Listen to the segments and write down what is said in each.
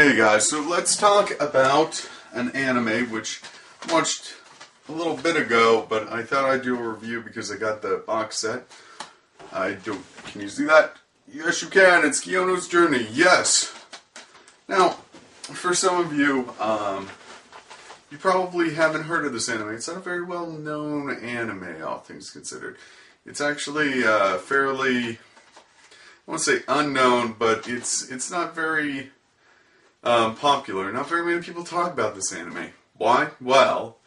Hey guys, so let's talk about an anime which I watched a little bit ago, but I thought I'd do a review because I got the box set. Can you see that? Yes, you can. It's Kino's Journey. Yes. Now, for some of you, you probably haven't heard of this anime. It's not a very well-known anime, all things considered. It's actually fairly, I won't say unknown, but it's not very popular. Not very many people talk about this anime. Why? Well,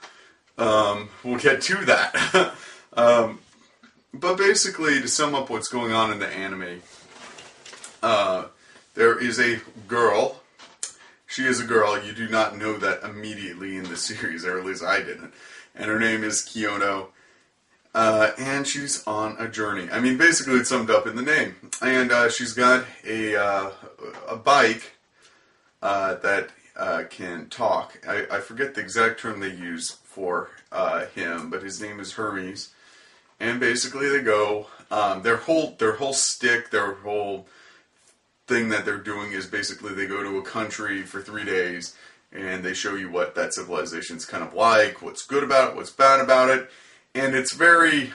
we'll get to that. But basically, to sum up what's going on in the anime, there is a girl. She is a girl. You do not know that immediately in the series, or at least I didn't. And her name is Kino. And she's on a journey. I mean, basically, it's summed up in the name. And she's got a bike that can talk. I forget the exact term they use for him, but his name is Hermes. And basically, they go. Their whole stick, their whole thing that they're doing is basically they go to a country for 3 days, and they show you what that civilization's kind of like, what's good about it, what's bad about it, and it's very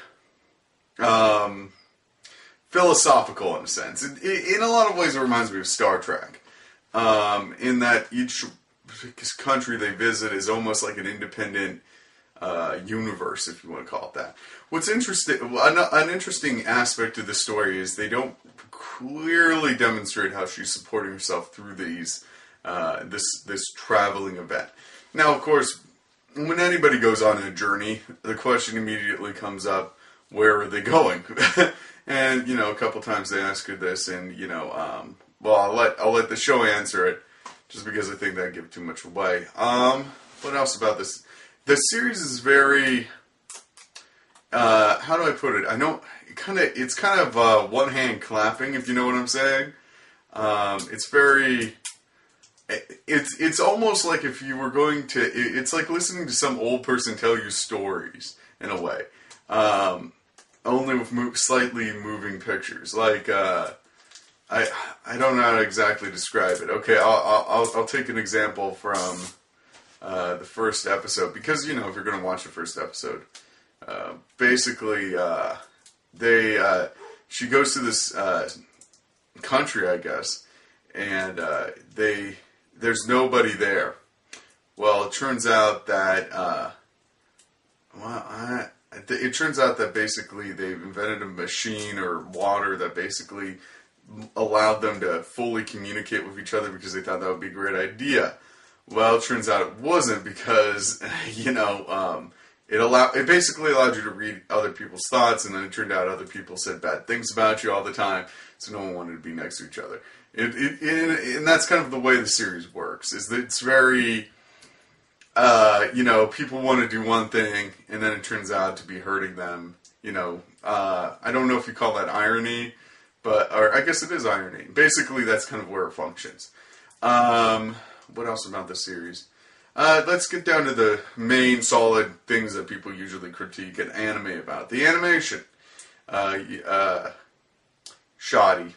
philosophical in a sense. In a lot of ways, it reminds me of Star Trek. In that each country they visit is almost like an independent universe, if you want to call it that. What's interesting, an interesting aspect of the story is they don't clearly demonstrate how she's supporting herself through these this traveling event. Now, of course, when anybody goes on a journey, the question immediately comes up: where are they going? And a couple times they ask her this, and well, I'll let the show answer it, just because I think that'd give too much away. What else about this? The series is very, how do I put it? I know it's kind of one hand clapping, if you know what I'm saying. It's almost like if you were going to, it's like listening to some old person tell you stories in a way, only with slightly moving pictures. Like I don't know how to exactly describe it. Okay, I'll take an example from the first episode, because if you're going to watch the first episode, basically she goes to this country, I guess, and there's nobody there. Well, it turns out that it turns out that basically they've invented a machine or water that basically allowed them to fully communicate with each other, because they thought that would be a great idea. Well, it turns out it wasn't, because it basically allowed you to read other people's thoughts, and then it turned out other people said bad things about you all the time, so no one wanted to be next to each other. And that's kind of the way the series works. Is that it's very people want to do one thing, and then it turns out to be hurting them. I don't know if you call that irony, or I guess it is irony. Basically, that's kind of where it functions. What else about the series? Let's get down to the main solid things that people usually critique an anime about. The animation. Shoddy.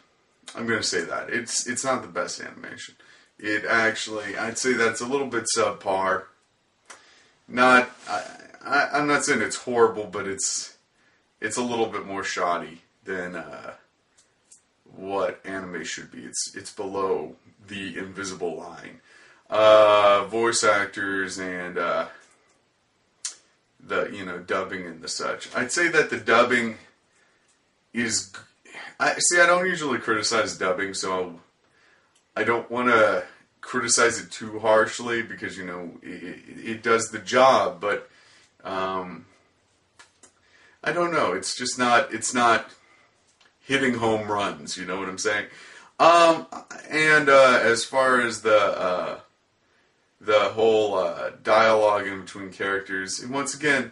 I'm going to say that. It's not the best animation. It actually, I'd say that's a little bit subpar. I'm not saying it's horrible, but it's a little bit more shoddy than what anime should be. It's below the invisible line. Voice actors and the dubbing and the such. I'd say that the dubbing is. I don't usually criticize dubbing, so I don't want to criticize it too harshly, because it does the job, but I don't know. It's just not. It's not hitting home runs. You know what I'm saying? And as far as the whole dialogue in between characters, and once again,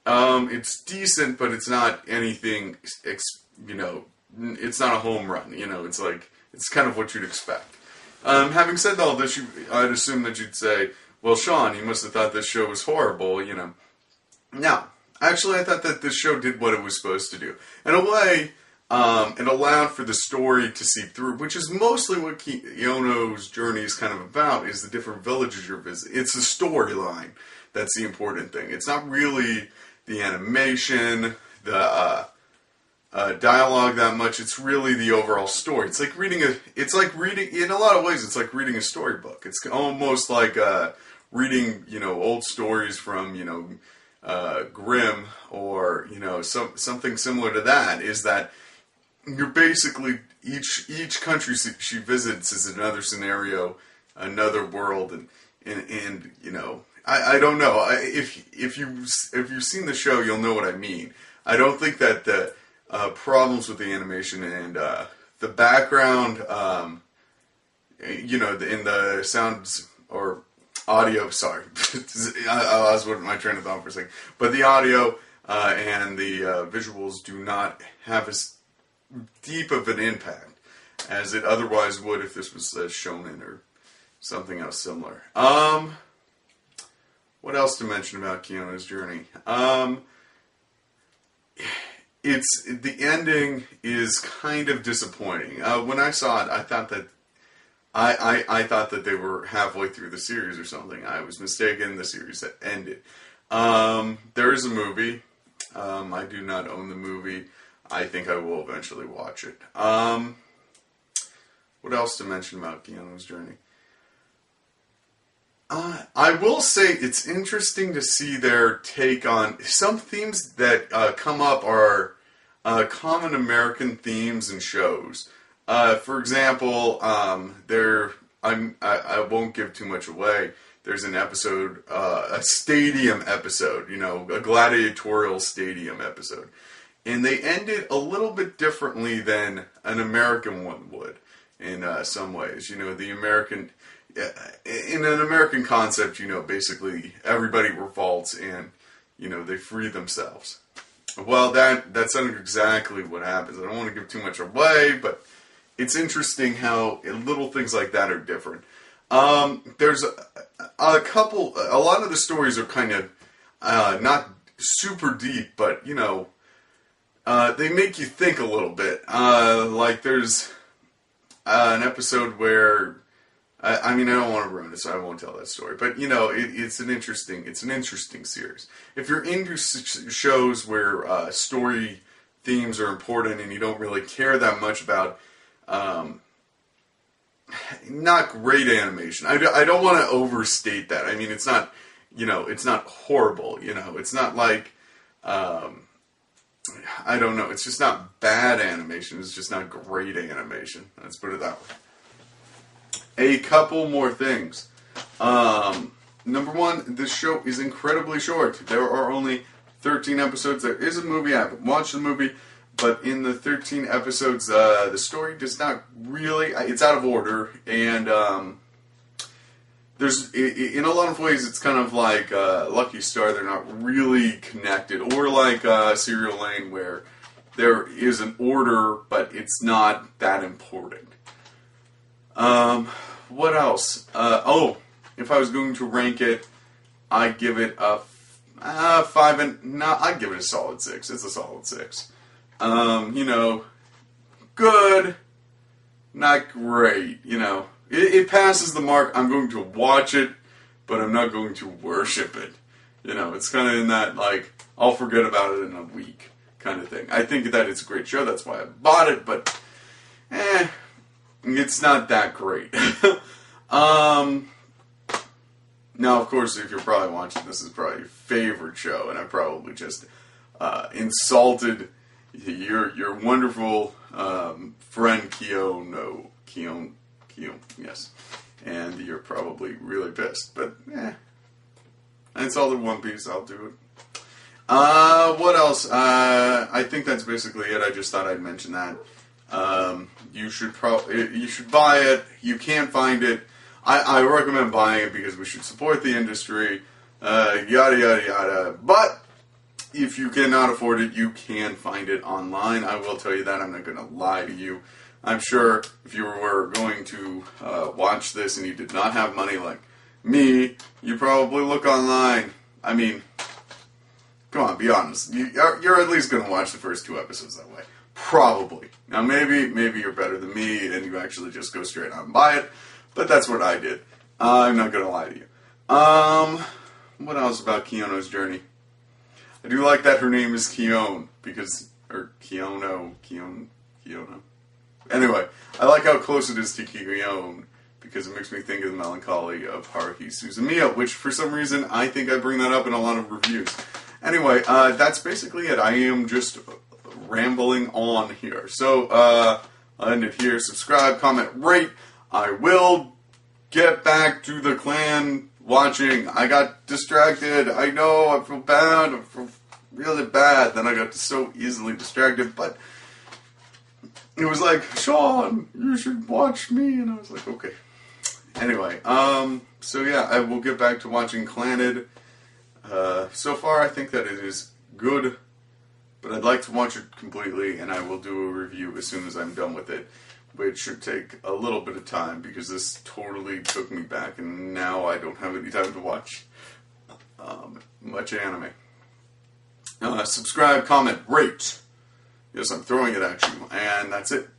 it's decent, but it's not anything. It's not a home run. It's like it's kind of what you'd expect. Having said all this, I'd assume that you'd say, "Well, Sean, you must have thought this show was horrible." No, actually, I thought that this show did what it was supposed to do. In a way, It allowed for the story to seep through, which is mostly what Kino's journey is kind of about, is the different villages you're visiting. It's the storyline that's the important thing. It's not really the animation, the dialogue that much. It's really the overall story. It's like reading in a lot of ways, it's like reading a storybook. It's almost like reading, old stories from, Grimm, or, something similar to that, is that you're basically, each country she visits is another scenario, another world, and I don't know. If you've seen the show, you'll know what I mean. I don't think that the problems with the animation and the background, in the sounds or audio. Sorry, I lost my train of thought for a second. But the audio and the visuals do not have as deep of an impact as it otherwise would if this was shonen or something else similar. What else to mention about Kino's journey? It's the ending is kind of disappointing. When I saw it, I thought that I thought that they were halfway through the series or something. I was mistaken. The series had ended. There is a movie. I do not own the movie. I think I will eventually watch it. What else to mention about Kino's journey? I will say it's interesting to see their take on some themes that come up are common American themes and shows. For example, I won't give too much away. There's an episode, a stadium episode, a gladiatorial stadium episode. And they end it a little bit differently than an American one would in some ways. The American... in an American concept, basically everybody revolts and, they free themselves. Well, that's not exactly what happens. I don't want to give too much away, but it's interesting how little things like that are different. There's a lot of the stories are kind of not super deep, but, they make you think a little bit. Like there's an episode where... I don't want to ruin it, so I won't tell that story. But it's an interesting series. If you're into shows where story themes are important and you don't really care that much about, not great animation. I don't want to overstate that. I mean, it's not, it's not horrible. It's not like, I don't know. It's just not bad animation. It's just not great animation. Let's put it that way. A couple more things. Number one, this show is incredibly short. There are only 13 episodes. There is a movie. I haven't watched the movie. But in the 13 episodes, the story does not really... It's out of order. And there's... In a lot of ways, it's kind of like Lucky Star. They're not really connected. Or like Serial Lane, where there is an order, but it's not that important. What else? If I was going to rank it, I'd give it a 5 and... No, I'd give it a solid 6. It's a solid 6. Good, not great, It passes the mark. I'm going to watch it, but I'm not going to worship it. It's kind of in that, like, I'll forget about it in a week kind of thing. I think that it's a great show. That's why I bought it, but, it's not that great. Now, of course, if you're probably watching this, is probably your favorite show, and I probably just insulted your wonderful friend Kino, yes, and you're probably really pissed. But I insulted One Piece. I'll do it. What else? I think that's basically it. I just thought I'd mention that. You should buy it. You can't find it. I recommend buying it because we should support the industry, yada yada yada. But if you cannot afford it, you can find it online. I will tell you that. I'm not going to lie to you. I'm sure if you were going to watch this and you did not have money like me, you probably look online. I mean, come on, be honest. You're at least going to watch the first 2 episodes that way. Probably. Now maybe you're better than me and you actually just go straight out and buy it, but that's what I did. I'm not gonna lie to you. What else about Kino's journey? I do like that her name is Kion, because, or Kiono. Anyway, I like how close it is to Kion, because it makes me think of the melancholy of Haruhi Suzumiya, which for some reason I think I bring that up in a lot of reviews. Anyway, that's basically it. I am just rambling on here. So, I'll end it here. Subscribe, comment, rate. I will get back to the clan watching. I got distracted. I know, I feel bad. I feel really bad. Then I got so easily distracted, but it was like, Sean, you should watch me. And I was like, okay. Anyway, so yeah, I will get back to watching Claned. So far, I think that it is good, but I'd like to watch it completely, and I will do a review as soon as I'm done with it, which should take a little bit of time, because this totally took me back, and now I don't have any time to watch much anime. Subscribe, comment, rate. Yes, I'm throwing it at you, and that's it.